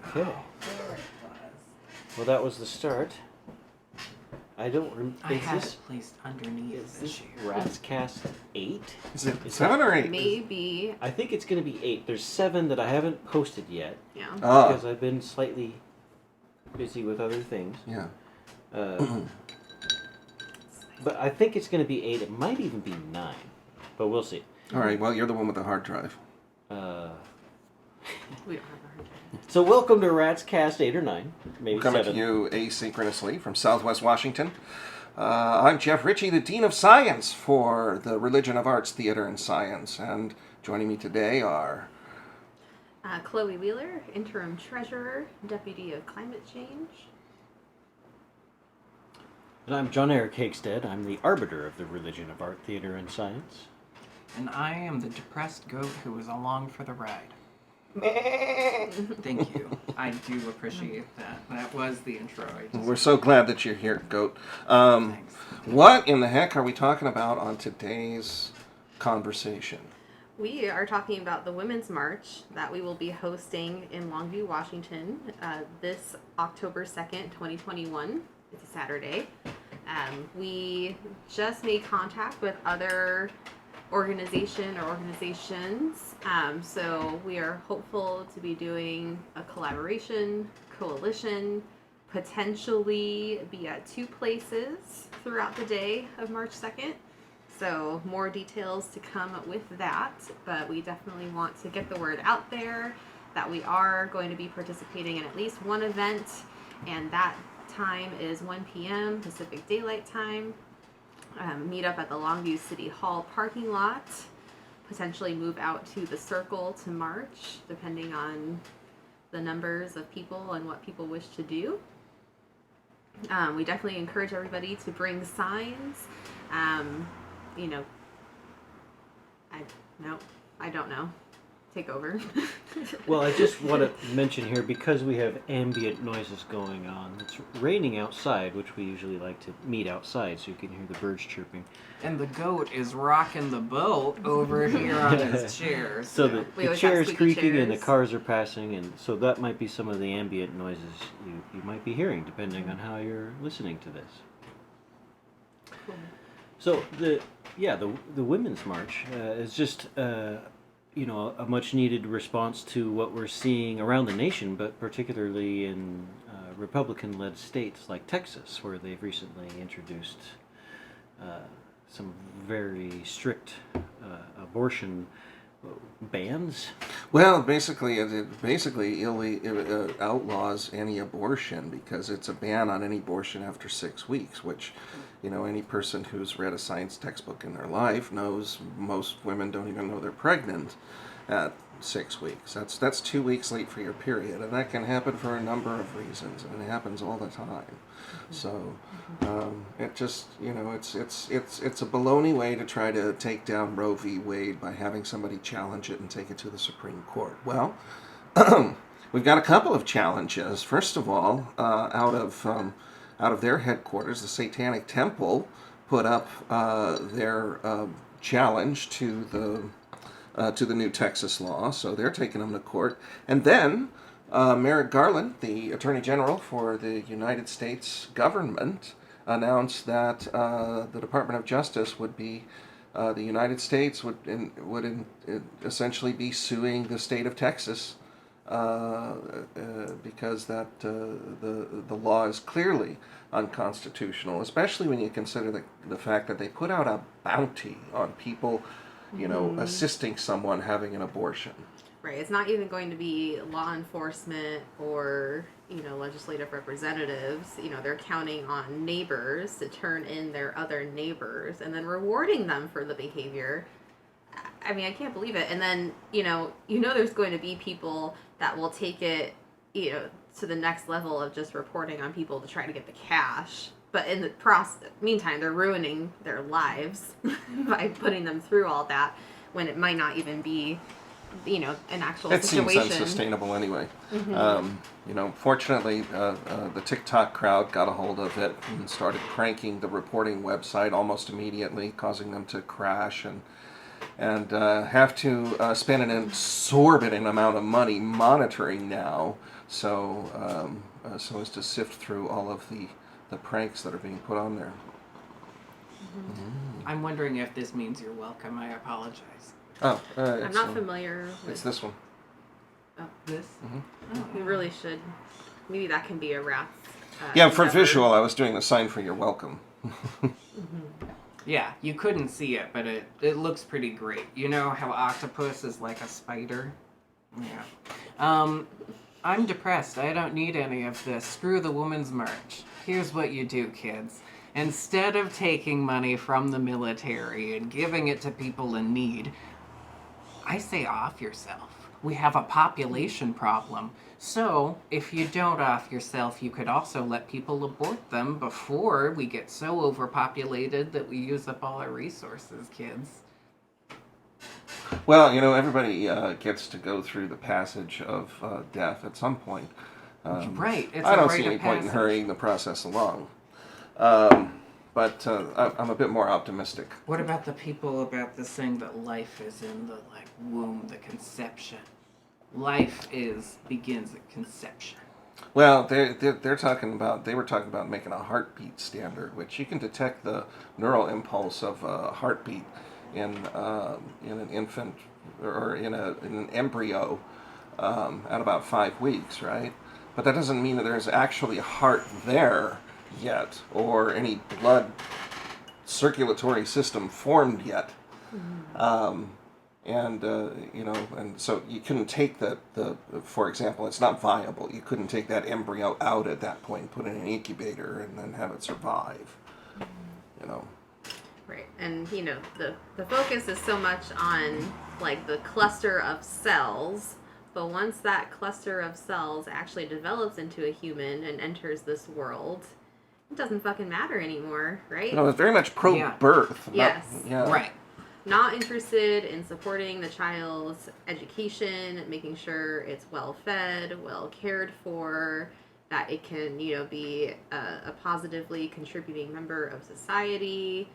Okay. There it was. Well, that was the start. I don't remember. I had it placed underneath Is the this chair. RATScast8? Is it Is 7 or 8? Maybe. I think it's going to be 8. There's 7 that I haven't posted yet Yeah. because I've been slightly busy with other things. Yeah. But I think it's going to be 8. It might even be 9, but we'll see. All right, well, you're the one with the hard drive. We don't have a hard time. So welcome to RATScast8 or 9, maybe Coming 7. to you asynchronously from Southwest Washington. I'm Jeff Ritchie, the Dean of Science for the Religion of Arts, Theater, and Science. And joining me today are... Chloe Wheeler, Interim Treasurer, Deputy of Climate Change. And I'm John Eric Hakestead. I'm the arbiter of the Religion of Art, Theater, and Science. And I am the depressed goat who was along for the ride. Thank you. I do appreciate that. That was the intro. We're so glad that you're here, Goat. Thanks. What in the heck are we talking about on today's conversation? We are talking about the Women's March that we will be hosting in Longview, Washington, this October 2nd, 2021. It's a Saturday. We just made contact with other organizations. So we are hopeful to be doing a collaboration, coalition, potentially be at 2 places throughout the day of March 2nd. So more details to come with that, but we definitely want to get the word out there that we are going to be participating in at least one event, and that time is 1 p.m. Pacific Daylight Time. Meet up at the Longview City Hall parking lot, potentially move out to the Circle to march, depending on the numbers of people and what people wish to do. We definitely encourage everybody to bring signs. I don't know. Take over. Well, I just want to mention here, because we have ambient noises going on, it's raining outside, which we usually like to meet outside so you can hear the birds chirping. And the goat is rocking the boat over here on his chair. So We the always chair have is squeaky creaking and the chairs. cars are passing, and so that might be some of the ambient noises you might be hearing, depending on how you're listening to this. Cool. So the Women's March is just a much needed response to what we're seeing around the nation, but particularly in Republican-led states like Texas, where they've recently introduced some very strict abortion bans. Well, basically, it outlaws any abortion because it's a ban on any abortion after 6 weeks, which, any person who's read a science textbook in their life knows most women don't even know they're pregnant at 6 weeks. That's 2 weeks late for your period, and that can happen for a number of reasons, and it happens all the time. So it just, it's a baloney way to try to take down Roe v. Wade by having somebody challenge it and take it to the Supreme Court. Well, we've got a couple of challenges. First of all, out of their headquarters, the Satanic Temple put up their challenge to the new Texas law, so they're taking them to court. And then Merrick Garland, the Attorney General for the United States government, announced that the Department of Justice would be, the United States would essentially be suing the state of Texas because that the law is clearly unconstitutional, especially when you consider the fact that they put out a bounty on people, assisting someone having an abortion. Right. It's not even going to be law enforcement or, legislative representatives. They're counting on neighbors to turn in their other neighbors and then rewarding them for the behavior. I mean, I can't believe it. And then, there's going to be people that will take it, to the next level of just reporting on people to try to get the cash. But in the meantime, they're ruining their lives by putting them through all that when it might not even be, an actual situation. It seems unsustainable anyway. Fortunately, the TikTok crowd got a hold of it and started cranking the reporting website almost immediately, causing them to crash. And and have to spend an exorbitant amount of money monitoring now, so as to sift through all of the pranks that are being put on there. I'm wondering if this means you're welcome. I apologize. Oh, I'm not familiar with It's this one. This? We really should. Maybe that can be a RATS. Yeah, for endeavor. visual, I was doing the sign for you're welcome. Yeah, you couldn't see it, but it looks pretty great. You know how octopus is like a spider? Yeah. I'm depressed. I don't need any of this. Screw the woman's march. Here's what you do, kids. Instead of taking money from the military and giving it to people in need, I say off yourself. We have a population problem. So, if you don't off yourself, you could also let people abort them before we get so overpopulated that we use up all our resources, kids. Well, everybody gets to go through the passage of death at some point. Right. It's I a don't rite see of any point in passage. hurrying the process along. But I'm a bit more optimistic. What about the people about this saying that life is in the womb, the conception? Life begins at conception. Well, they were talking about making a heartbeat standard, which you can detect the neural impulse of a heartbeat in an infant or in an embryo at about 5 weeks, right? But that doesn't mean that there's actually a heart there yet, or any blood circulatory system formed yet. And so you couldn't take for example, it's not viable. You couldn't take that embryo out at that point and put it in an incubator and then have it survive. Right, and the focus is so much on the cluster of cells, but once that cluster of cells actually develops into a human and enters this world, it doesn't fucking matter anymore, right? It's very much pro-birth. Yes. Right. Not interested in supporting the child's education, making sure it's well fed, well cared for, that it can, be a positively contributing member of society,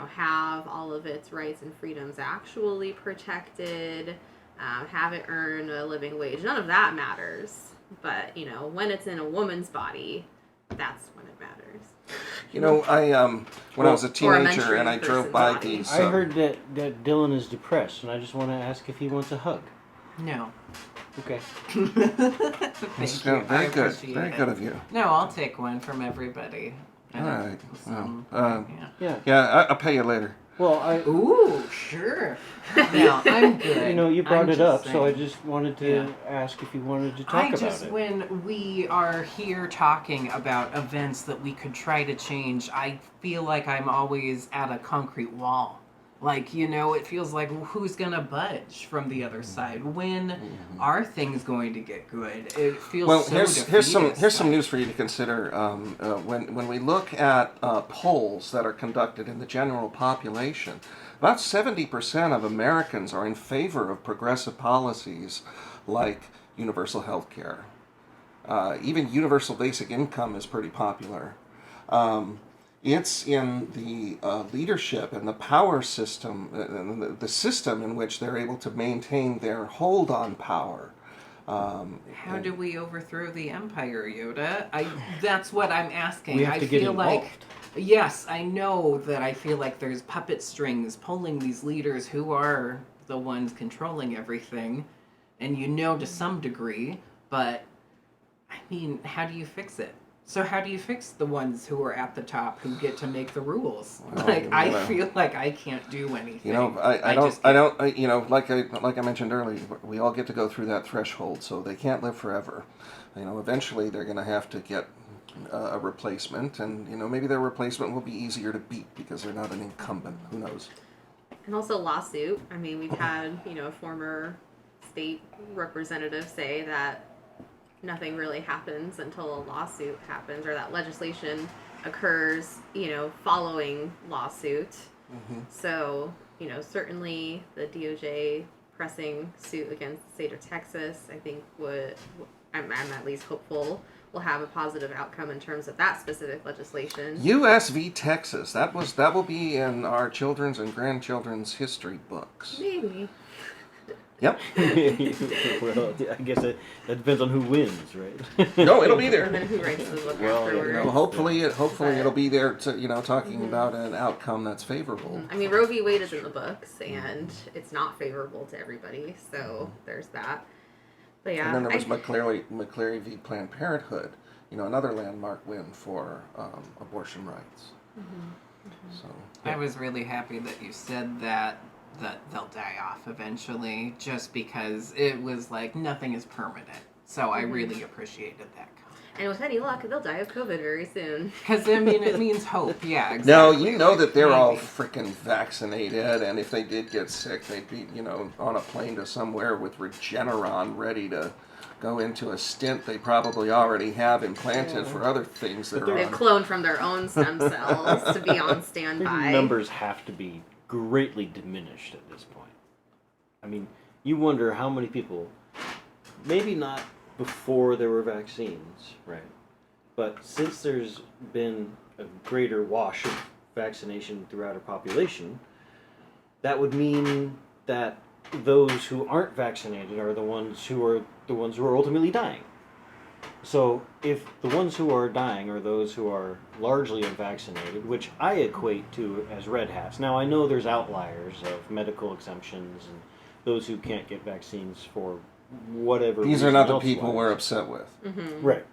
have all of its rights and freedoms actually protected, have it earn a living wage. None of that matters. But, when it's in a woman's body, that's when it matters. When I was a teenager menstruating and I drove person's by body. these... I heard that Dylan is depressed, and I just want to ask if he wants a hug. No. Okay. Thank you. Very I good. appreciate Very it. good of you. No, I'll take one from everybody. All right. Yeah. Yeah, I'll pay you later. Well, Ooh, sure. No, I'm good. you brought I'm it just up, so I saying. just wanted to ask if you wanted to talk about it. When we are here talking about events that we could try to change, I feel like I'm always at a concrete wall. It feels like who's gonna budge from the other side? When are things going to get good? It feels Well, so here's some news for you to consider. When we look at polls that are conducted in the general population, about 70% of Americans are in favor of progressive policies like universal health care. Even universal basic income is pretty popular. It's in the leadership and the power system, the system in which they're able to maintain their hold on power. How do we overthrow the empire, Yoda? That's what I'm asking. We have to get feel involved. Yes, I know that I feel like there's puppet strings pulling these leaders who are the ones controlling everything, and to some degree, but how do you fix it? So how do you fix the ones who are at the top who get to make the rules? I feel like I can't do anything. Like I mentioned earlier, we all get to go through that threshold, so they can't live forever. Eventually they're going to have to get a replacement, and maybe their replacement will be easier to beat because they're not an incumbent. Who knows? And also lawsuit. I mean, we've had, a former state representative say that nothing really happens until a lawsuit happens, or that legislation occurs, following lawsuit. So, certainly the DOJ pressing suit against the state of Texas, I think I'm at least hopeful will have a positive outcome in terms of that specific legislation. U.S. v. Texas. That will be in our children's and grandchildren's history books. Maybe. Yep. Well, I guess that depends on who wins, right? No, it'll be there. And then who writes the book Well, afterwards. You know, hopefully But- it'll be there to talking about an outcome that's favorable. I mean, Roe v. Wade is in the books, and it's not favorable to everybody, so there's that. But yeah, And then there was McCleary v. Planned Parenthood, another landmark win for abortion rights. So I was really happy that you said that they'll die off eventually, just because it was like nothing is permanent. So I really appreciated that. and with any luck, they'll die of COVID very soon. Because, I mean, it means hope. Yeah, exactly. no, you know that they're all Maybe. freaking vaccinated, and if they did get sick, they'd be on a plane to somewhere with Regeneron ready to go into a stint they probably already have implanted for other things that are They've on. cloned from their own stem cells to be on Their standby. numbers have to be greatly diminished at this point. I mean, you wonder how many people, maybe not before there were vaccines, right? But since there's been a greater wash of vaccination throughout our population, that would mean that those who aren't vaccinated are the ones who are ultimately dying. So if the ones who are dying are those who are largely unvaccinated, which I equate to as red hats. Now I know there's outliers of medical exemptions and those who can't get vaccines for whatever These are reason not the elsewise. people we're upset with. Right.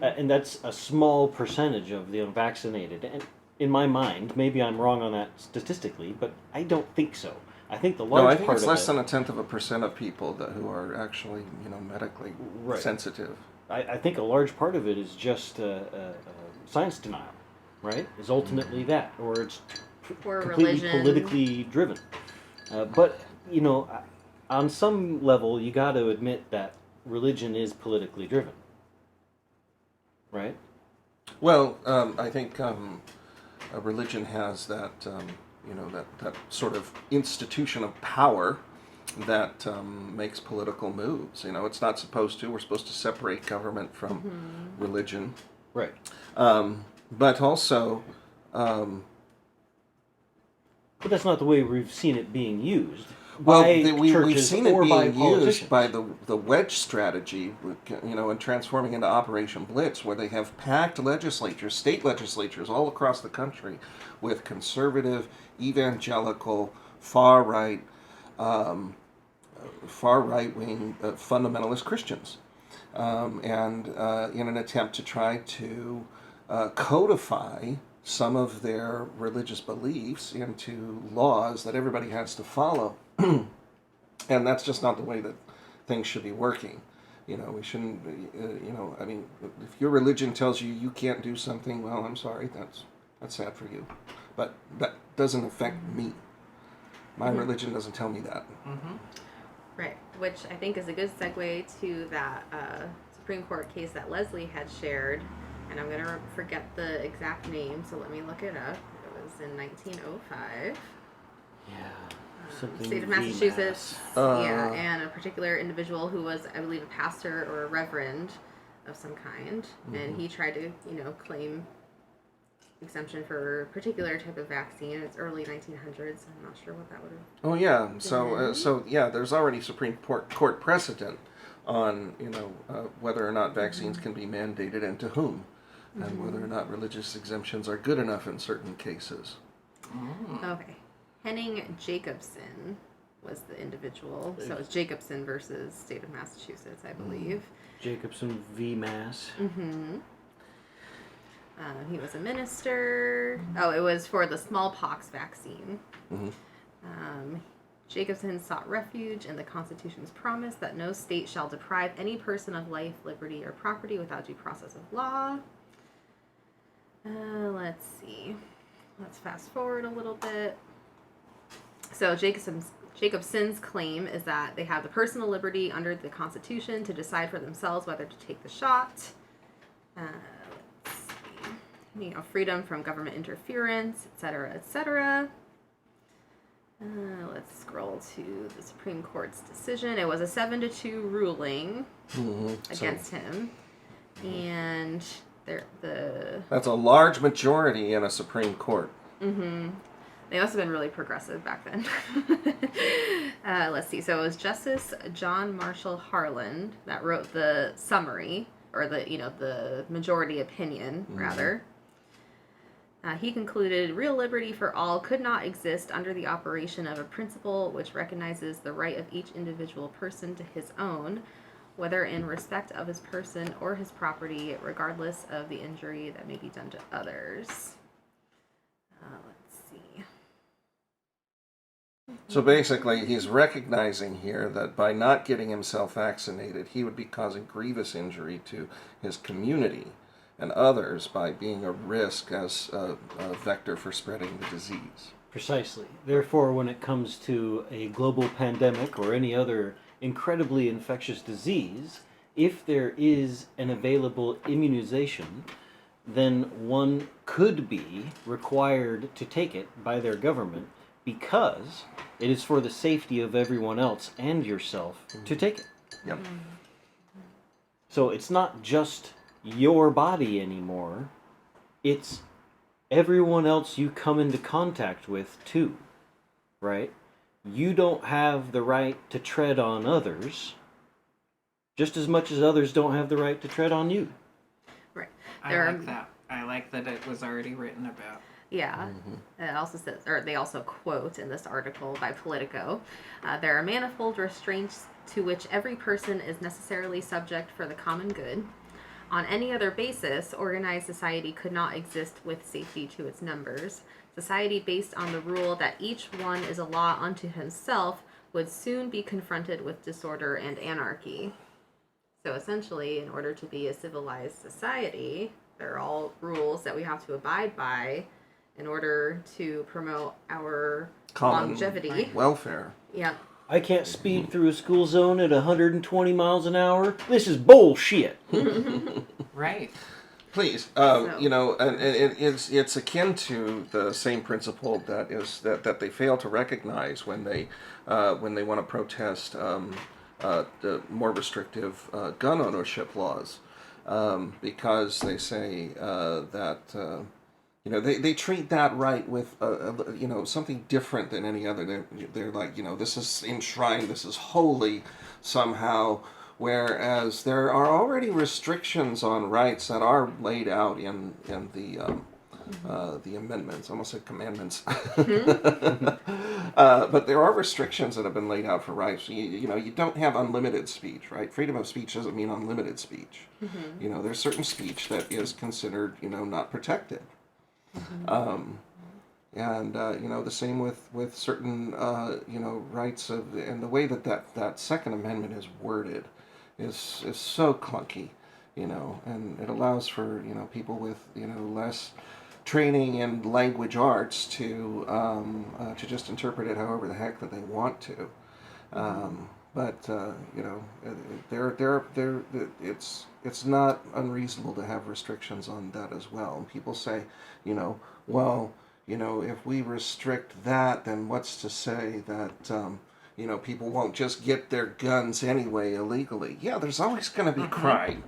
And that's a small percentage of the unvaccinated. And in my mind, maybe I'm wrong on that statistically, but I don't think so. I think the large No, I think part it's of less it, than 1/10% of people who are actually medically Right. sensitive. I think a large part of it is just science denial, right? Is ultimately that, or it's Or completely religion. politically driven. But on some level, you got to admit that religion is politically driven, right? Well, I think a religion has that that sort of institution of power that makes political moves. It's not supposed to. We're supposed to separate government from religion. Right. But also, But that's not the way we've seen it being used. well, by we've churches seen it or by being used politicians. by the wedge strategy, and transforming into Operation Blitz, where they have packed legislatures, state legislatures all across the country, with conservative, evangelical, far right wing fundamentalist Christians, and in an attempt to try to codify some of their religious beliefs into laws that everybody has to follow. And that's just not the way that things should be working. We shouldn't, I mean, if your religion tells you you can't do something, well, I'm sorry, that's sad for you. But that doesn't affect me. My religion doesn't tell me that. Right, which I think is a good segue to that Supreme Court case that Leslie had shared, and I'm going to forget the exact name, so let me look it up. It was in 1905. Yeah. Something State of VMAS. Massachusetts, and a particular individual who was, I believe, a pastor or a reverend of some kind, and he tried to, claim exemption for a particular type of vaccine. It's early 1900s. I'm not sure what that would have. Oh yeah, so there's already Supreme Court precedent on whether or not vaccines can be mandated and to whom, and whether or not religious exemptions are good enough in certain cases. Okay. Henning Jacobson was the individual. So it's Jacobson versus State of Massachusetts, I believe. Jacobson v. Mass. He was a minister. Oh, it was for the smallpox vaccine. Jacobson sought refuge in the Constitution's promise that no state shall deprive any person of life, liberty, or property without due process of law. Let's see. Let's fast forward a little bit. So Jacobson's claim is that they have the personal liberty under the Constitution to decide for themselves whether to take the shot. Let's see. Freedom from government interference, etc., etc. Let's scroll to the Supreme Court's decision. It was a 7-2 ruling against him. And that's a large majority in a Supreme Court. They must have been really progressive back then. Let's see. So it was Justice John Marshall Harlan that wrote the summary, or the majority opinion, rather. He concluded, real liberty for all could not exist under the operation of a principle which recognizes the right of each individual person to his own, whether in respect of his person or his property, regardless of the injury that may be done to others. Let's see. So basically, he's recognizing here that by not getting himself vaccinated, he would be causing grievous injury to his community and others by being a risk as a vector for spreading the disease. Precisely. Therefore, when it comes to a global pandemic or any other incredibly infectious disease, if there is an available immunization, then one could be required to take it by their government because it is for the safety of everyone else and yourself to take it. Yep. So it's not just your body anymore, it's everyone else you come into contact with too, right? You don't have the right to tread on others just as much as others don't have the right to tread on you. Right. I like that. I like that it was already written about. Yeah. It also says, or they also quote in this article by Politico, there are manifold restraints to which every person is necessarily subject for the common good. On any other basis, organized society could not exist with safety to its members. Society based on the rule that each one is a law unto himself would soon be confronted with disorder and anarchy. So essentially, in order to be a civilized society, there are all rules that we have to abide by in order to promote our Common longevity. welfare. Yeah. I can't speed through a school zone at 120 miles an hour. This is bullshit. Right. Please, So- and it's akin to the same principle that they fail to recognize when they want to protest the more restrictive gun ownership laws, because they say that they treat that right with something different than any other. They're like, this is enshrined, this is holy somehow. Whereas there are already restrictions on rights that are laid out in the amendments. I almost said commandments. But there are restrictions that have been laid out for rights. You don't have unlimited speech, right? Freedom of speech doesn't mean unlimited speech. There's certain speech that is considered, not protected. The same with certain, rights and the way that Second Amendment is worded is so clunky, and it allows for, people with, less training in language arts to just interpret it however the heck that they want to. It's not unreasonable to have restrictions on that as well. And people say, if we restrict that, then what's to say that, people won't just get their guns anyway illegally? Yeah, there's always going to be crime,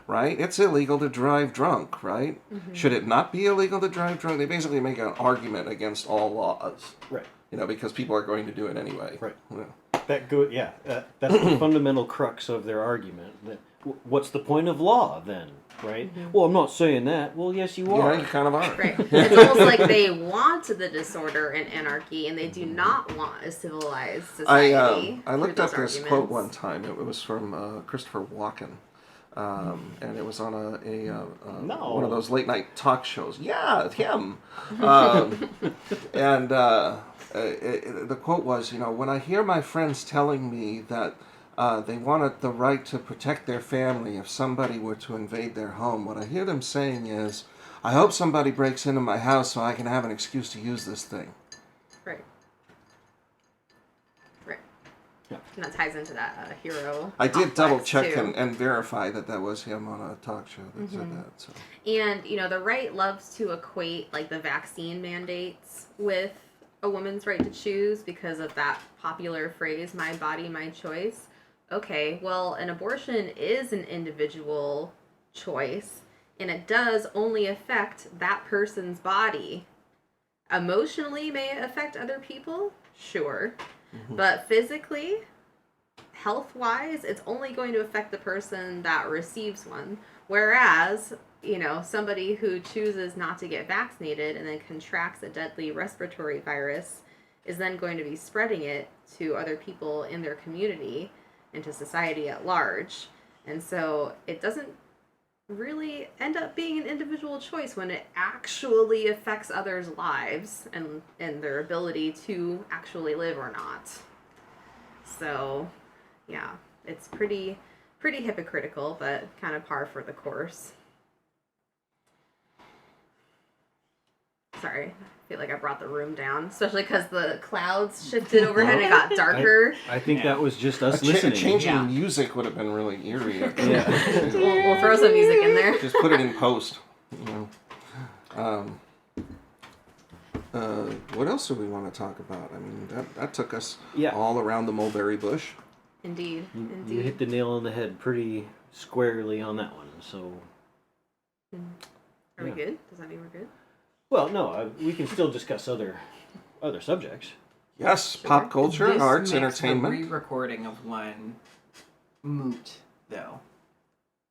right? It's illegal to drive drunk, right? Should it not be illegal to drive drunk? They basically make an argument against all laws, Right. because people are going to do it anyway. Right. Yeah. That's the fundamental crux of their argument. What's the point of law then, right? Well, I'm not saying that. Well, yes, you are. Yeah, you kind of are. Right. It's almost like they want the disorder and anarchy, and they do not want a civilized society. I looked through up those this arguments. quote one time. It was from Christopher Walken. And it was on one of those late night talk shows. Yeah, it's him. The quote was, when I hear my friends telling me that they wanted the right to protect their family if somebody were to invade their home, what I hear them saying is, I hope somebody breaks into my house so I can have an excuse to use this thing. Right. Right. Yeah. And that ties into that hero. I did complex, double check too. and verify that was him on a talk show that said that. So. And, the right loves to equate, like, the vaccine mandates with a woman's right to choose because of that popular phrase, my body, my choice. Okay, well, an abortion is an individual choice, and it does only affect that person's body. Emotionally, may it affect other people? Sure. But physically, health-wise, it's only going to affect the person that receives one. Whereas, somebody who chooses not to get vaccinated and then contracts a deadly respiratory virus is then going to be spreading it to other people in their community and to society at large. And so it doesn't really end up being an individual choice when it actually affects others' lives and their ability to actually live or not. So, yeah, it's pretty hypocritical, but kind of par for the course. Sorry, I feel like I brought the room down, especially because the clouds shifted overhead and it got darker. I think that was just us A listening. changing music would have been really eerie. Yeah. We'll throw some music in there. Just put it in post. What else do we want to talk about? I mean, that took us all around the mulberry bush. Indeed. You hit the nail on the head pretty squarely on that one. So, Are we good? Does that mean we're good? well, no, we can still discuss other subjects. Yes, pop culture, This arts, makes entertainment. The re-recording of one moot, though.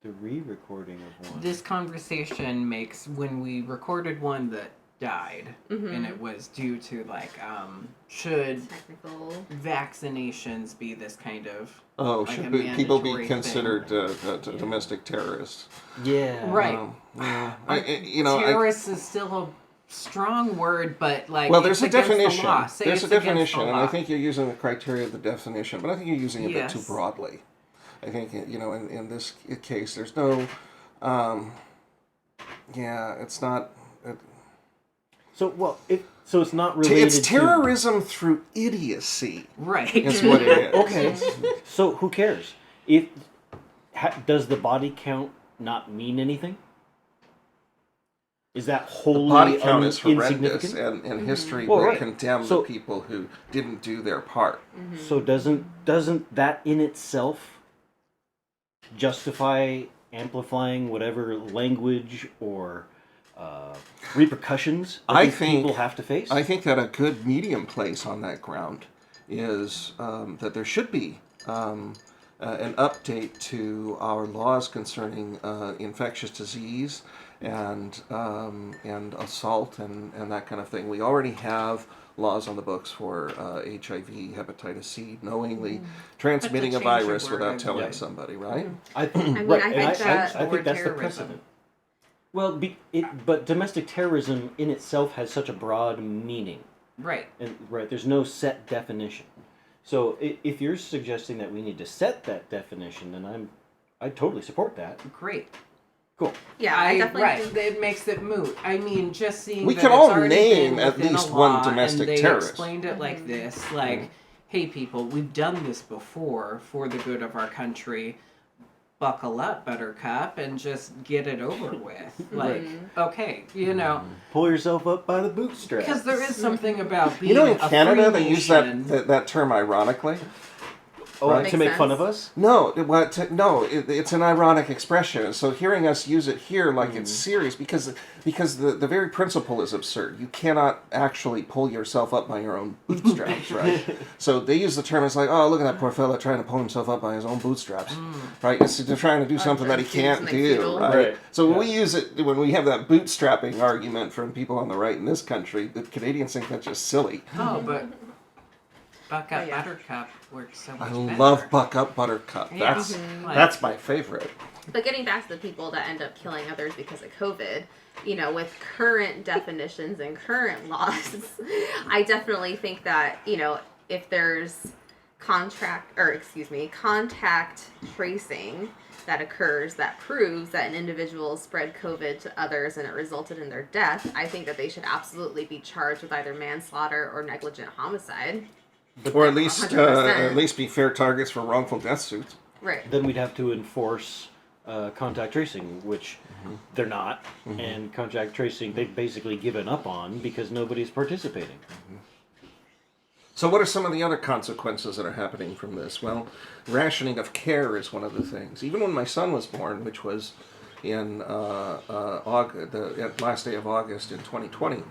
The re-recording of one. This conversation makes when we recorded one that died, and it was due to should Technical. vaccinations be this kind of Should a people be mandatory considered domestic terrorists? Yeah. right? Terrorist is still a strong word, but Well, there's a it's against the definition. law. Say There's a it's against the definition, and I law. think you're using the criteria of the definition, but I think you're using it a bit too Yes. broadly. I think in this case, there's no. It's not. So it's not related. It's terrorism through idiocy. Right. Is what it is. Okay. So who cares? Does the body count not mean anything? Is that The wholly body count is horrendous, insignificant? and history Well, will right. condemn So- the people who didn't do their part. So doesn't that in itself justify amplifying whatever language or repercussions that I these think people have to face? I think that a good medium place on that ground is that there should be an update to our laws concerning infectious disease and assault and that kind of thing. We already have laws on the books for HIV, hepatitis C, knowingly transmitting a change the virus word, without telling yeah. somebody, right? I I think think that- I think that's the terrorism. precedent. Well, but domestic terrorism in itself has such a broad meaning, Right. and there's no set definition. So if you're suggesting that we need to set that definition, then I totally support that. Great. Cool. Yeah, I definitely right. think It makes it moot. I mean, just seeing We that can it's all already name been at within least a one law, domestic and they terrorist. explained it like this, like, hey people, we've done this before for the good of our country. Buckle up, Buttercup, and just get it over with. Like, okay, Pull yourself up by the bootstraps. because there is something about being In a Canada free they use nation. that term ironically. to make Makes fun sense. of us. No, it's an ironic expression. So hearing us use it here like it's serious because the very principle is absurd. You cannot actually pull yourself up by your own bootstraps, right? So they use the term as like, oh, look at that poor fella trying to pull himself up by his own bootstraps, right? They're trying to do something that he can't something do, futile. right? Right. So when we use it, when we have that bootstrapping argument from people on the right in this country, the Canadians think that's just silly. Oh, but Buck Up Oh, yeah. Buttercup works so much I better. love Buck Up Buttercup. Yeah. That's my favorite. But getting back to the people that end up killing others because of COVID, with current definitions and current laws, I definitely think that, if there's contact tracing that occurs that proves that an individual spread COVID to others and it resulted in their death, I think that they should absolutely be charged with either manslaughter or negligent homicide. Or at least 100%. be fair targets for wrongful death suits. Right. Then we'd have to enforce contact tracing, which they're not, and contact tracing they've basically given up on because nobody's participating. So what are some of the other consequences that are happening from this? Well, rationing of care is one of the things. Even when my son was born, which was in August, the last day of August in 2020,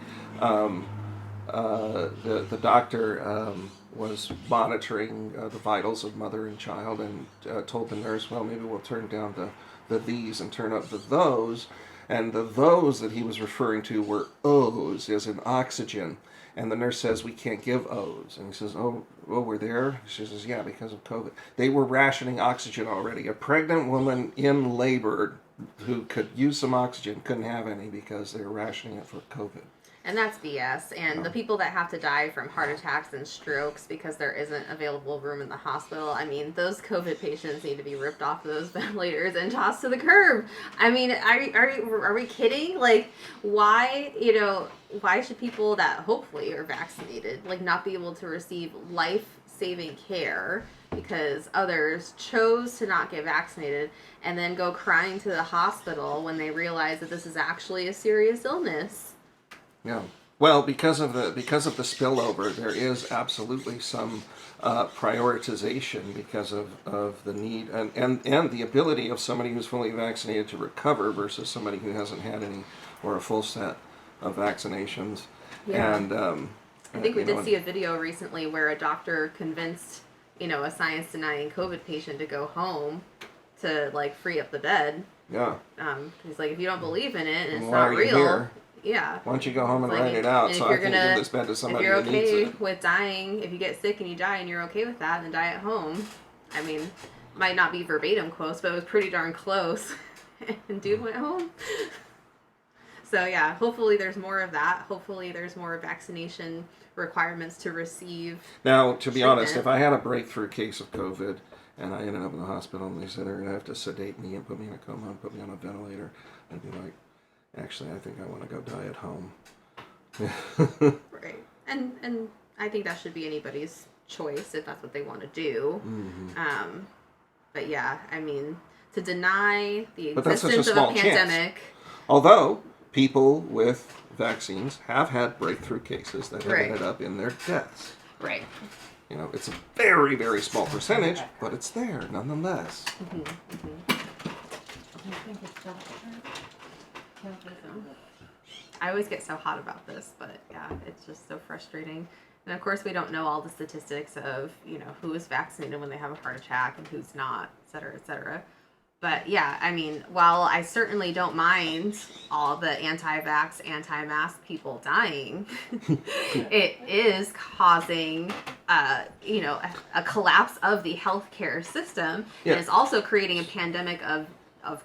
the doctor was monitoring the vitals of mother and child and told the nurse, well, maybe we'll turn down the these and turn up the those. And the those that he was referring to were O's, as in oxygen. And the nurse says, we can't give O's. And he says, oh, we're there? She says, yeah, because of COVID. They were rationing oxygen already. A pregnant woman in labor who could use some oxygen couldn't have any because they were rationing it for COVID. And that's BS. And the people that have to die from heart attacks and strokes because there isn't available room in the hospital, I mean, those COVID patients need to be ripped off of those ventilators and tossed to the curb. I mean, are we kidding? Like, why should people that hopefully are vaccinated, like, not be able to receive life-saving care because others chose to not get vaccinated and then go crying to the hospital when they realize that this is actually a serious illness? Yeah. Well, because of the spillover, there is absolutely some prioritization because of the need and the ability of somebody who's fully vaccinated to recover versus somebody who hasn't had any or a full set of vaccinations. Yeah. And I think we did see a video recently where a doctor convinced, a science-denying COVID patient to go home to, like, free up the bed. Yeah. He's like, if you don't believe in it and it's Why not are you real, here? yeah. Why don't you go home and Like, write it out and so if I you're can gonna- give this bed to somebody if you're that needs okay it? with dying, if you get sick and you die and you're okay with that, then die at home. I mean, might not be verbatim quotes, but it was pretty darn close. And dude went home. So yeah, hopefully there's more of that. Hopefully there's more vaccination requirements to receive. Now, to be honest, treatment. if I had a breakthrough case of COVID and I ended up in the hospital and they said they're going to have to sedate me and put me in a coma and put me on a ventilator, I'd be like, actually, I think I want to go die at home. Right. And I think that should be anybody's choice if that's what they want to do. Mm-hmm. But yeah, I mean, to deny the But that's such a existence of small a chance. pandemic. Although people with vaccines have had breakthrough cases that have Right. ended up in their deaths. Right. It's a very, very small percentage, but it's there nonetheless. I always get so hot about this, but yeah, it's just so frustrating. And of course, we don't know all the statistics of, who is vaccinated when they have a heart attack and who's not, et cetera, et cetera. But yeah, I mean, while I certainly don't mind all the anti-vax, anti-mask people dying, it is causing, a collapse of the healthcare system. Yeah. And it's also creating a pandemic of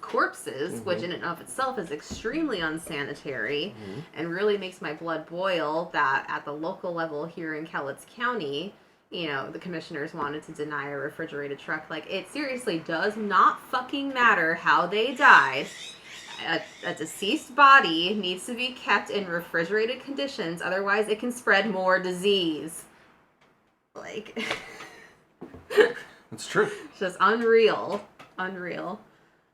corpses, which in and of itself is extremely unsanitary and really makes my blood boil that at the local level here in Cowlitz County, the commissioners wanted to deny a refrigerated truck. Like, it seriously does not fucking matter how they died. A deceased body needs to be kept in refrigerated conditions, otherwise it can spread more disease. Like, It's true. it's just unreal.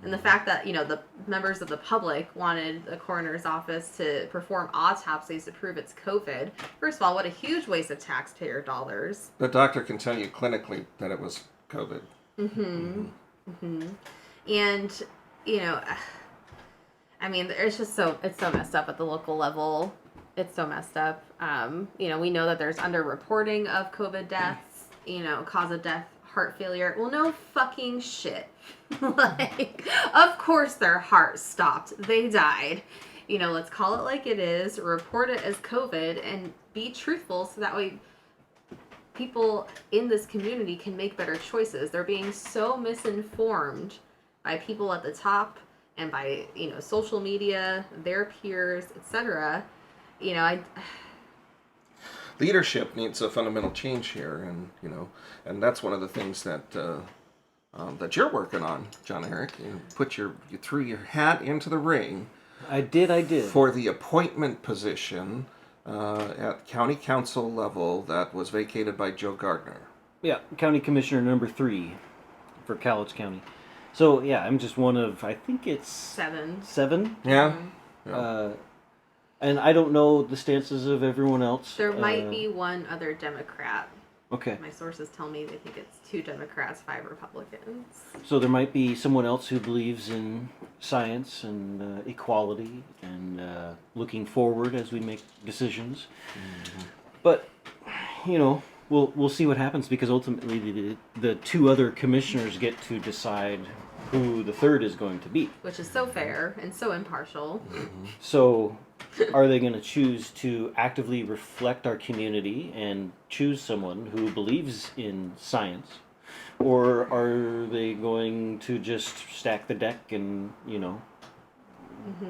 And the fact that, the members of the public wanted the coroner's office to perform autopsies to prove it's COVID. First of all, what a huge waste of taxpayer dollars. The doctor can tell you clinically that it was COVID. And, I mean, it's so messed up at the local level. It's so messed up. We know that there's underreporting of COVID deaths, cause of death, heart failure. Well, no fucking shit. Like, of course their heart stopped. They died. Let's call it like it is, report it as COVID, and be truthful so that way people in this community can make better choices. They're being so misinformed by people at the top and by, social media, their peers, etc. Leadership needs a fundamental change here, and that's one of the things that that you're working on, John Eric. You threw your hat into the ring. I did. For the appointment position at county council level that was vacated by Joe Gardner. Yeah, County Commissioner number 3 for Cowlitz County. So yeah, I'm just one of, I think it's 7. Yeah. And I don't know the stances of everyone else. There might be one other Democrat. Okay. My sources tell me they think it's 2 Democrats, 5 Republicans. So there might be someone else who believes in science and equality and looking forward as we make decisions. But we'll see what happens, because ultimately the 2 other commissioners get to decide who the third is going to be. Which is so fair and so impartial. So are they going to choose to actively reflect our community and choose someone who believes in science? Or are they going to just stack the deck and,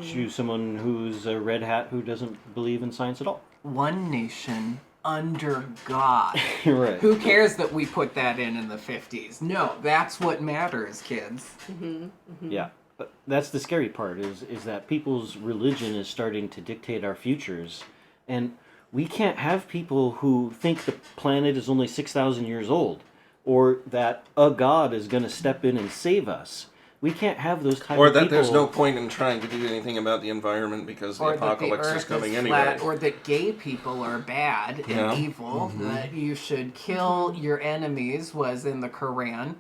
choose someone who's a red hat who doesn't believe in science at all? One nation under God. Right. Who cares that we put that in the 50s? No, that's what matters, kids. Yeah. But that's the scary part, is that people's religion is starting to dictate our futures. And we can't have people who think the planet is only 6,000 years old, or that a god is going to step in and save us. We can't have those type Or of that people. there's no point in trying to do anything about the environment because the Or that the apocalypse is earth coming is anyway. flat, or that gay people are bad Yeah. and evil, that you should kill your enemies was in the Quran.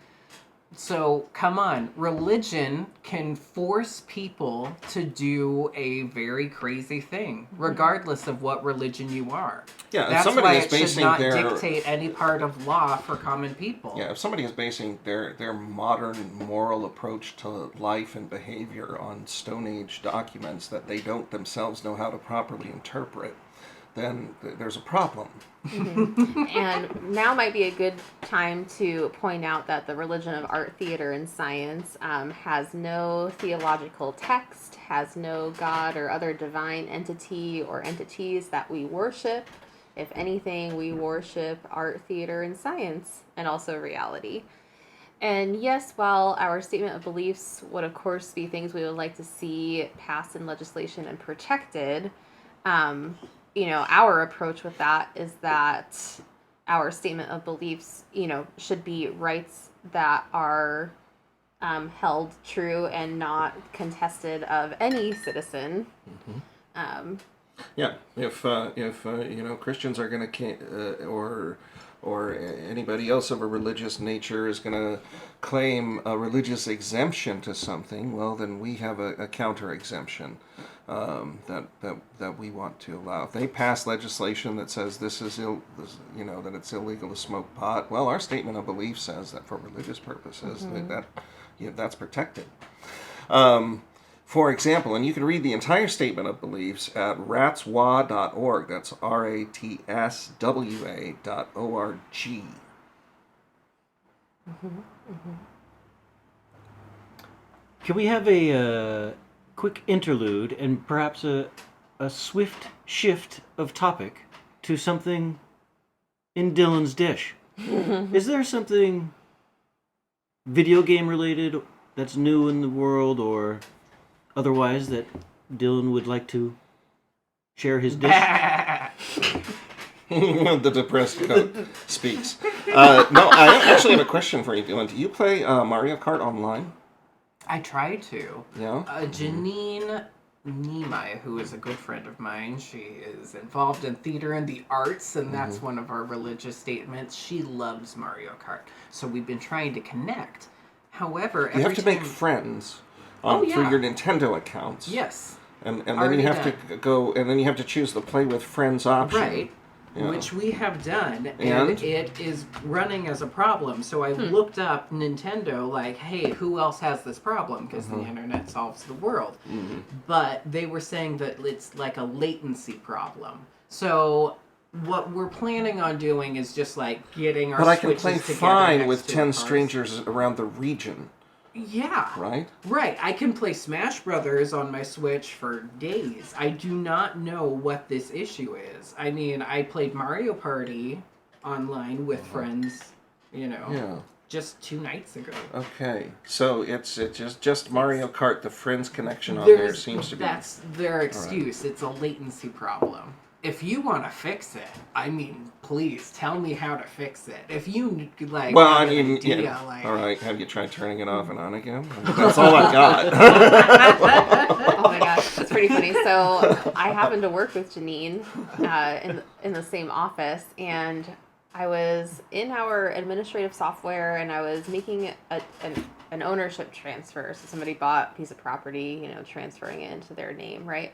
So, come on, religion can force people to do a very crazy thing, regardless of what religion you are. Yeah, and That's somebody why is it should basing not their dictate any part of law for common people. Yeah, if somebody is basing their modern moral approach to life and behavior on Stone Age documents that they don't themselves know how to properly interpret, then there's a problem. And now might be a good time to point out that the religion of art, theater, and science has no theological text, has no God or other divine entity or entities that we worship. If anything, we worship art, theater, and science, and also reality. And yes, while our statement of beliefs would, of course, be things we would like to see passed in legislation and protected, our approach with that is that our statement of beliefs, should be rights that are held true and not contested of any citizen. Yeah, if Christians are going to or anybody else of a religious nature is going to claim a religious exemption to something, well, then we have a counter exemption that we want to allow. If they pass legislation that says that it's illegal to smoke pot, well, our statement of belief says that for religious purposes that's protected. For example, and you can read the entire statement of beliefs at ratswa.org. That's RATSWA.org. Can we have a quick interlude and perhaps a swift shift of topic to something in Dylan's dish? Is there something video game related that's new in the world or otherwise that Dylan would like to share his dish? The depressed goat speaks. No, I actually have a question for you, Dylan. Do you play Mario Kart online? I try to. Yeah. Janine Nemai, who is a good friend of mine, she is involved in theater and the arts, and that's one of our religious statements. She loves Mario Kart, so we've been trying to connect. However, You have to make friends through your Nintendo accounts. Yes. And then you have to go, and then you have to choose the play with friends option. Right. Yeah. Which we have done, And? it is running as a problem. So I looked up Nintendo, like, hey, who else has this problem? Because the internet solves the world. But they were saying that it's like a latency problem. So what we're planning on doing is just like getting our But I can switches play together fine next with to 10 cars. strangers around the region, Yeah. right? Right, I can play Smash Brothers on my Switch for days. I do not know what this issue is. I mean, I played Mario Party online with friends, just 2 nights ago. Okay, so it's just Mario Kart. The friends connection on there seems to be. That's their excuse. It's a latency problem. If you want to fix it, I mean, please tell me how to fix it. If you like, Well, have I an mean, idea, yeah. like, All right, have you tried turning it off and on again? That's all I got. Oh my gosh, that's pretty funny. So I happen to work with Janine in the same office, and I was in our administrative software and I was making an ownership transfer. So somebody bought a piece of property, you know, transferring it into their name, right?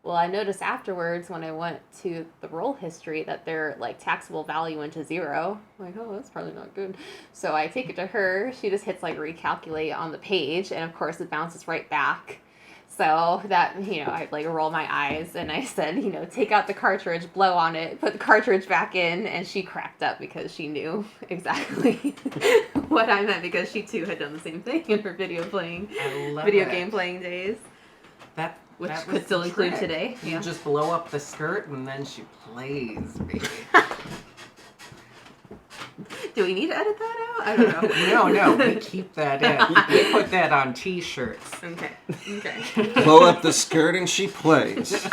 Well, I noticed afterwards when I went to the roll history that their like taxable value went to 0. I'm like, oh, that's probably not good. So I take it to her. She just hits like recalculate on the page, and of course it bounces right back. So that, you know, I like roll my eyes and I said, you know, take out the cartridge, blow on it, put the cartridge back in, and she cracked up because she knew exactly what I meant because she too had done the same thing in her video game playing days. Which that could still the include trick. today. You Yeah. just blow up the skirt and then she plays, baby. Do we need to edit that out? I don't know. No, we keep that in. We put that on T-shirts. Okay. Blow up the skirt and she plays.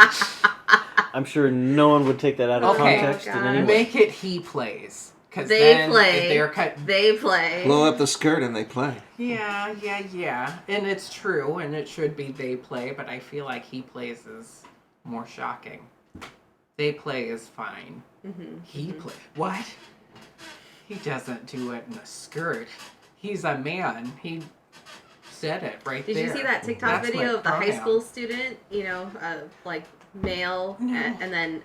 I'm sure no one would take that out of Okay. context in Oh, any way. Make it he plays. Because They then play. if they're cut. They play. Blow up the skirt and they play. Yeah. And it's true, and it should be they play, but I feel like he plays is more shocking. They play is fine. He play. What? He doesn't do it in a skirt. He's a man. He said it right Did there. you see that TikTok That's video my of the high pronoun. school student, you know, like male, No. and then,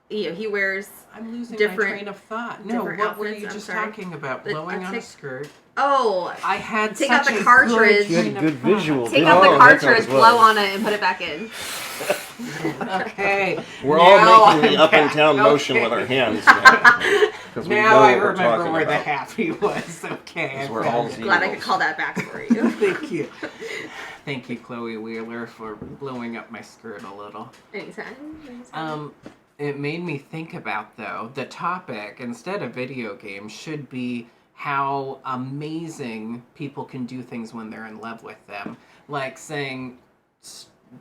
you know, he wears, I'm losing different- my train of thought. No, different what were outfits, you I'm just sorry. talking about? The- Blowing a on a tic- skirt? oh, I had Take such out the a cartridge. good You had train good of thought. visual. take Oh, out the that's cartridge, how it was. blow on it, and put it back in. Okay. We're Now all making the I'm up and back. down motion with Okay. our hands now. 'Cause we Now know I what we're remember talking where the about. happy was. Okay, I We're found all it. Glad I could call that back for you. Thank you. Thank you, Chloe Wheeler, for blowing up my skirt a little. Anytime. It made me think about, though, the topic, instead of video games, should be how amazing people can do things when they're in love with them. Like saying,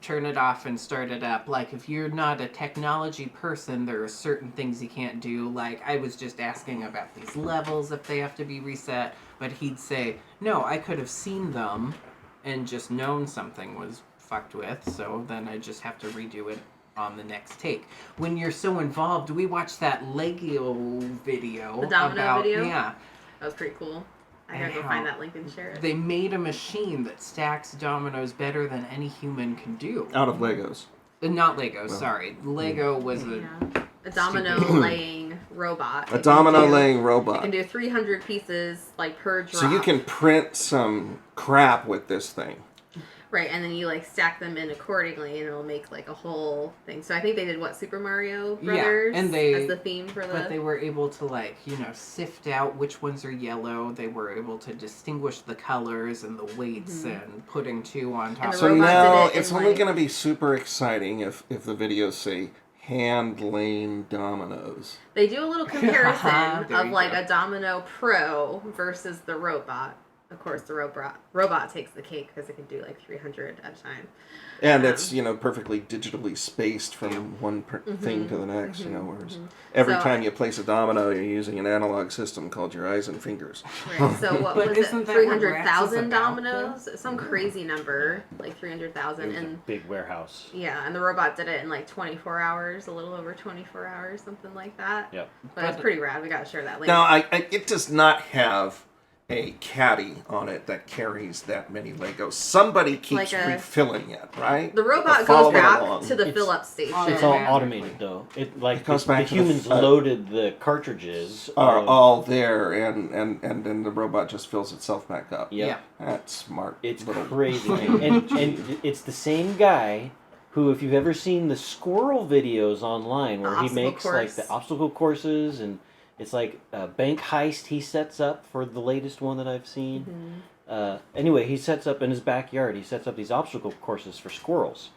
turn it off and start it up. Like, if you're not a technology person, there are certain things you can't do. Like, I was just asking about these levels, if they have to be reset. But he'd say, no, I could have seen them and just known something was fucked with, so then I just have to redo it on the next take. When you're so involved, we watched that Lego video. The domino video? Yeah. That was pretty cool. I gotta And go how find that link and share it. They made a machine that stacks dominoes better than any human can do. Out of Legos. Not Lego, sorry. Lego was a... Yeah. A domino Stupid. laying robot. A It can domino do- laying It robot. can do 300 pieces like per drop. So you can print some crap with this thing. Right, and then you like stack them in accordingly, and it'll make like a whole thing. So I think they did what, Super Mario Yeah, Brothers, and they- as the theme for the. But they were able to, like, you know, sift out which ones are yellow. They were able to distinguish the colors and the weights and putting two on top. the So robot now did it it's in, only like- going to be super exciting if the videos say hand laying dominoes. They do a little comparison There of you like go. a Domino Pro versus the robot. Of course, the robot takes the cake because it can do like 300 at a time. And it's, you know, perfectly digitally spaced from one thing to the next, you know, whereas every So- time you place a domino, you're using an analog system called your eyes and fingers. Right. So what But was it? isn't that what Rats is 300,000 about, dominoes? Some crazy number, like It 300,000, was a and big warehouse. yeah, and the robot did it in like 24 hours, a little over 24 hours, something like that. Yep. But it's pretty rad. We gotta share that link. Now, it does not have a caddy on it that carries that many Legos. Somebody keeps Like a- refilling it, right? The robot Or goes following back along. to the It's- fill-up station. It's all Yeah. automated though. It like It goes the back to the humans loaded the cartridges. Are of- all there, and then the robot just fills itself back up. Yep. Yeah. That's smart. It's little- crazy, and it's the same guy who, if you've ever seen the squirrel videos online, where he Obstacle makes like course. the obstacle courses, and it's like a bank heist he sets up for the latest one that I've seen. Anyway, he sets up in his backyard. He sets up these obstacle courses for squirrels.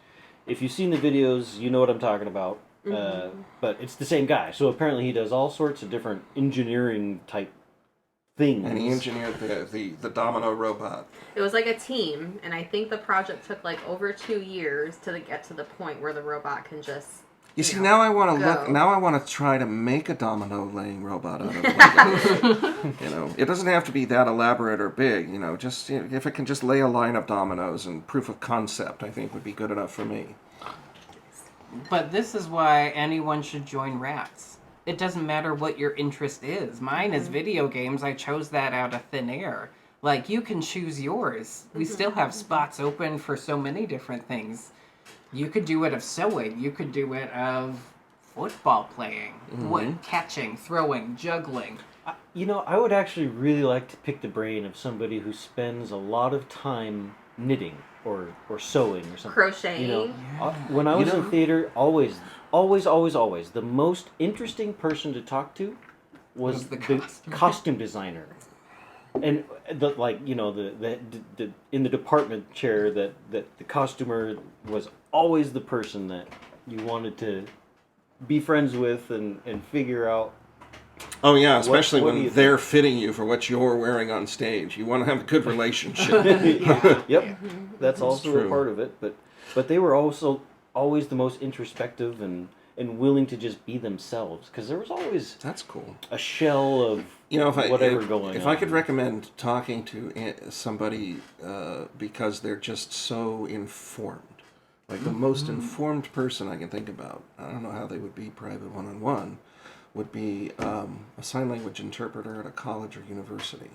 If you've seen the videos, you know what I'm talking about. But it's the same guy, so apparently he does all sorts of different engineering type things. And he engineered the domino robot. It was like a team, and I think the project took like over 2 years to get to the point where the robot can just. You see, know, now I want to go. look. Now I want to try to make a domino laying robot out of Legos. You know, it doesn't have to be that elaborate or big. You know, just if it can just lay a line of dominoes and proof of concept, I think would be good enough for me. But this is why anyone should join Rats. it doesn't matter what your interest is. Mine is video games. I chose that out of thin air. Like, you can choose yours. We still have spots open for so many different things. You could do it of sewing. You could do it of football playing, catching, throwing, juggling. You know, I would actually really like to pick the brain of somebody who spends a lot of time knitting or sewing or something. Crocheting. You know, when I was in theater, always, the most interesting person to talk to was the costume designer. And the in the department chair that the costumer was always the person that you wanted to be friends with and figure out. Oh yeah, especially what do when you they're fitting you for what you're wearing on stage. You want to have a good relationship. Yep, that's also true. a part of it. But they were also always the most introspective and willing to just be themselves, because there was always That's cool. a shell of whatever going on. If I could recommend talking to somebody because they're just so informed, like the most informed person I can think about, I don't know how they would be private one-on-one, would be a sign language interpreter at a college or university.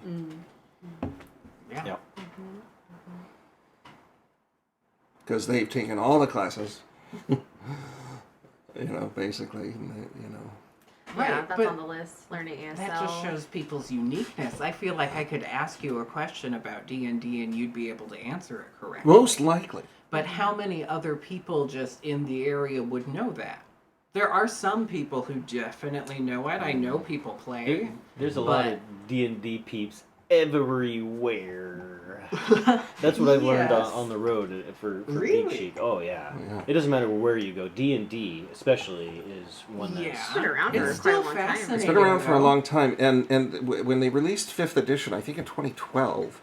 Yeah. Yep. Because they've taken all the classes, basically, and Right, Yeah, that's but on the list. Learning ASL. that just shows people's uniqueness. I feel like I could ask you a question about D&D and you'd be able to answer it correctly. most likely. But how many other people just in the area would know that? There are some people who definitely know it. I know people play. There's a lot of D&D peeps everywhere. That's what I've learned Yes. on the road for Really? Geek Chic. Oh yeah. Yeah. It doesn't matter where you go. D&D especially is one that's Yeah. It's been around It's for quite a still long time. fascinating. It's been around for a though. long time, and when they released 5th edition, I think in 2012,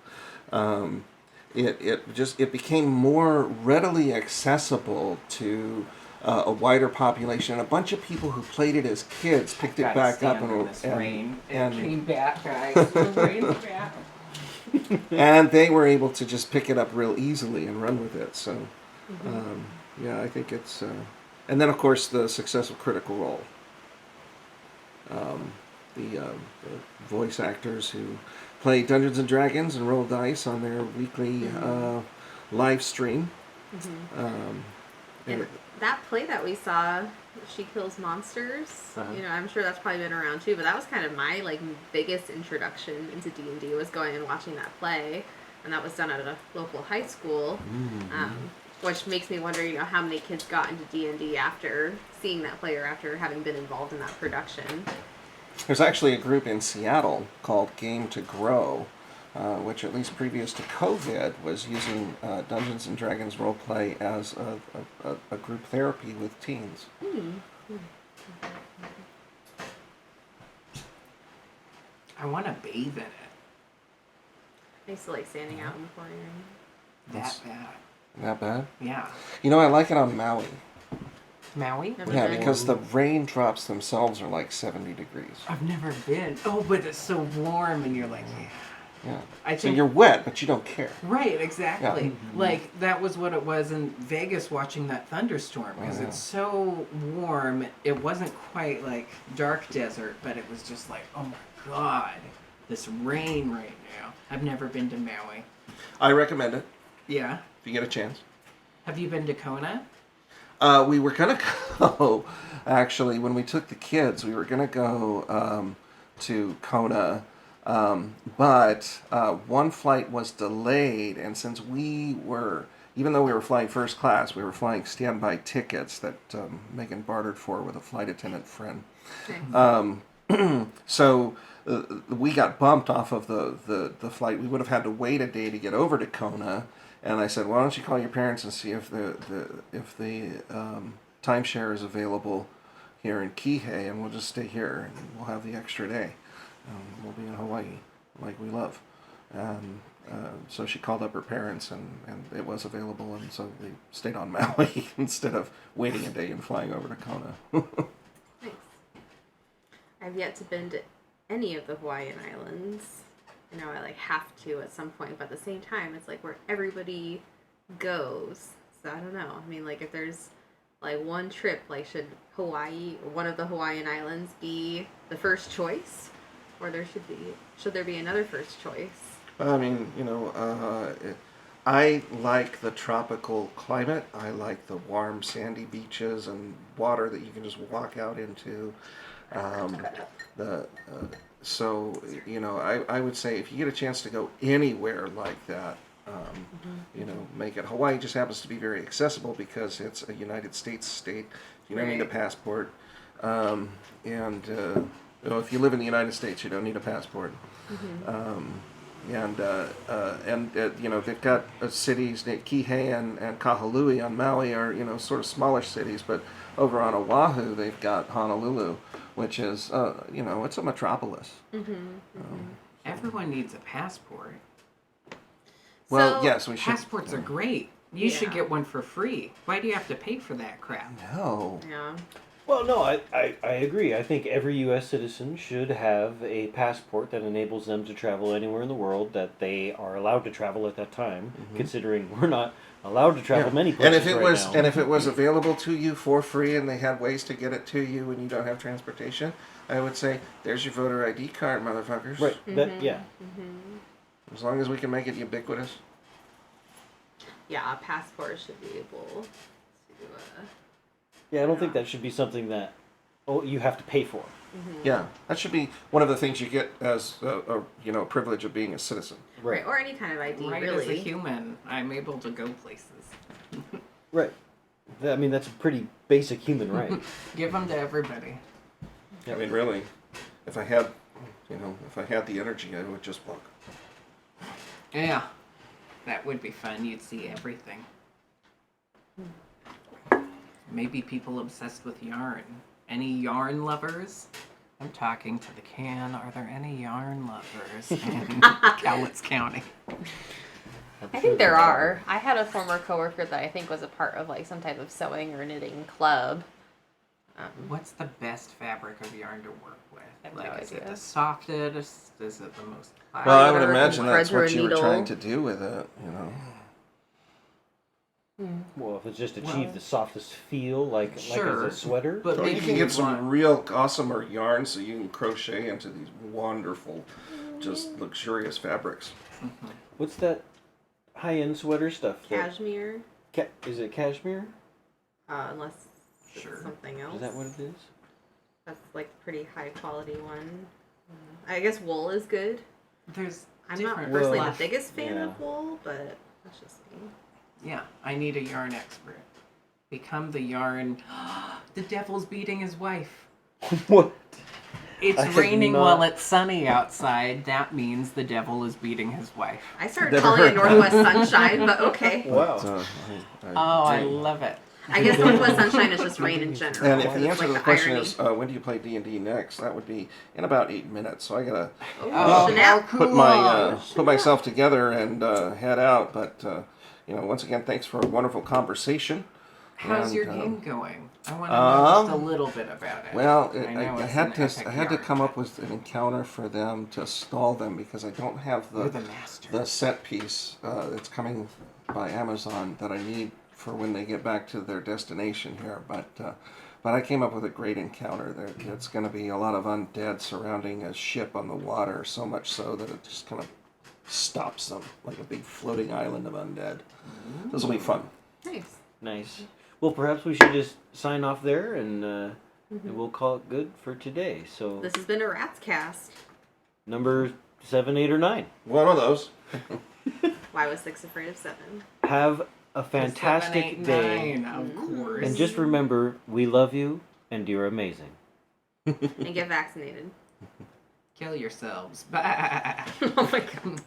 it became more readily accessible to a wider population. And a bunch of people who played it as kids picked it Gotta back stand up in this rain. It and came back, guys. The rain's back. and they were able to just pick it up real easily and run with it. So, yeah, I think it's and then of course the success of Critical Role. The voice actors who play Dungeons and Dragons and roll dice on their weekly live stream. And that play that we saw, She Kills Monsters, I'm sure that's probably been around too, but that was kind of my biggest introduction into D&D, was going and watching that play, and that was done at a local high school, which makes me wonder, how many kids got into D&D after seeing that play or after having been involved in that production. There's actually a group in Seattle called Game to Grow, which at least previous to COVID was using Dungeons and Dragons roleplay as a group therapy with teens. I want to bathe in it. I used to like standing out in the pouring rain. That bad. That bad? Yeah. I like it on Maui. Maui? Never Yeah, been. because the raindrops themselves are like 70 degrees. I've never been. Oh, but it's so warm, and you're like, yeah. Yeah. I So think you're wet, but you don't care. right, exactly. Like that was what it was in Vegas watching that thunderstorm, because it's so warm. It wasn't quite like dark desert, but it was just like, oh my god, this rain right now. I've never been to Maui. I recommend it Yeah. if you get a chance. Have you been to Kona? We were going to go, actually, when we took the kids, we were going to go to Kona, but one flight was delayed, and since even though we were flying first class, we were flying standby tickets that Megan bartered for with a flight attendant friend. So we got bumped off of the flight. We would have had to wait a day to get over to Kona. And I said, why don't you call your parents and see if the timeshare is available here in Kihei, and we'll just stay here and we'll have the extra day. We'll be in Hawaii like we love. And so she called up her parents, and it was available, and so we stayed on Maui instead of waiting a day and flying over to Kona. Nice. I've yet to been to any of the Hawaiian Islands. I have to at some point, but at the same time, it's where everybody goes. So I don't know. If there's like one trip, like should Hawaii or one of the Hawaiian islands be the first choice, or should there be another first choice? I mean, I like the tropical climate. I like the warm, sandy beaches and water that you can just walk out into. Um, the so I would say if you get a chance to go anywhere like that, make it. Hawaii just happens to be very accessible because it's a United States state. You don't need a Right. passport, and if you live in the United States, you don't need a passport. They've got cities, Kihei and Kahului on Maui are, sort of smaller cities, but over on Oahu, they've got Honolulu, which is, it's a metropolis. Everyone needs a passport. Well, So- yes, we should. Passports are great. You should Yeah. get one for free. Why do you have to pay for that crap? No. Yeah. Well, no, I agree. I think every U.S. citizen should have a passport that enables them to travel anywhere in the world that they are allowed to travel at that time, considering we're not allowed to travel many places And if it right was now. and if it was available to you for free and they had ways to get it to you and you don't have transportation, I would say there's your voter ID card, motherfuckers. Right, that, yeah. As long as we can make it ubiquitous. Yeah, a passport should be able to. Yeah, I don't think that should be something that, you have to pay for. Yeah, that should be one of the things you get as a privilege of being a citizen. Right, or any kind of ID, Right, really. as a human, I'm able to go places. Right. I mean, that's a pretty basic human right. Give them to everybody. I mean, really, if I had the energy, I would just walk. Yeah, that would be fun. You'd see everything. Maybe people obsessed with yarn. Any yarn lovers? I'm talking to the can. Are there any yarn lovers in Cowlitz County? I think there are. I had a former coworker that I think was a part of like some type of sewing or knitting club. What's the best fabric of yarn to work with? I have no Like, is it idea. the softest? Is it the most pliable? Well, I would Or imagine thread that's through what a you were needle. trying to do with it. Well, if it's just achieve Well, the softest feel, like sure, as a sweater. but So you maybe can get some want- real gossamer yarn so you can crochet into these wonderful, just luxurious fabrics. What's that high-end sweater stuff? Cashmere, Is it cashmere? unless Sure. it's something else. Is that what it is? That's like pretty high quality one. I guess wool is good. There's I'm not different personally fluff. the biggest fan Yeah. of wool, but that's just me. Yeah, I need a yarn expert. Become the yarn. The devil's beating his wife. What? It's I have raining not- while it's sunny outside. That means the devil is beating his wife. I started Never calling it heard Northwest Sunshine, but okay. Wow. Oh, I love it. I guess Northwest Sunshine is just rain in general. And if the It's answer like to the question irony. is, when do you play D&D next? That would be in about 8 minutes. So I gotta Oh, Oh, how snap. cool! put myself together and head out. But once again, thanks for a wonderful conversation. How's And, your game going? I want to know just a little bit about it. Well, I know I it's had an to epic I had to yarn, come but up with an encounter for them to stall them because I don't have You're the master. the set piece that's coming by Amazon that I need for when they get back to their destination here. But I came up with a great encounter. It's going to be a lot of undead surrounding a ship on the water, so much so that it just kind of stops them like a big floating island of undead. This will be fun. Nice. Nice. Well, perhaps we should just sign off there, and we'll call it good for today. So, This has been a RATScast. number 7, 8, or 9. One of those. Why was 6 afraid of 7? Have a fantastic 7, 8, day. 9, of course. And just remember, we love you, and you're amazing. And get vaccinated. Kill yourselves. Bye. Oh my god.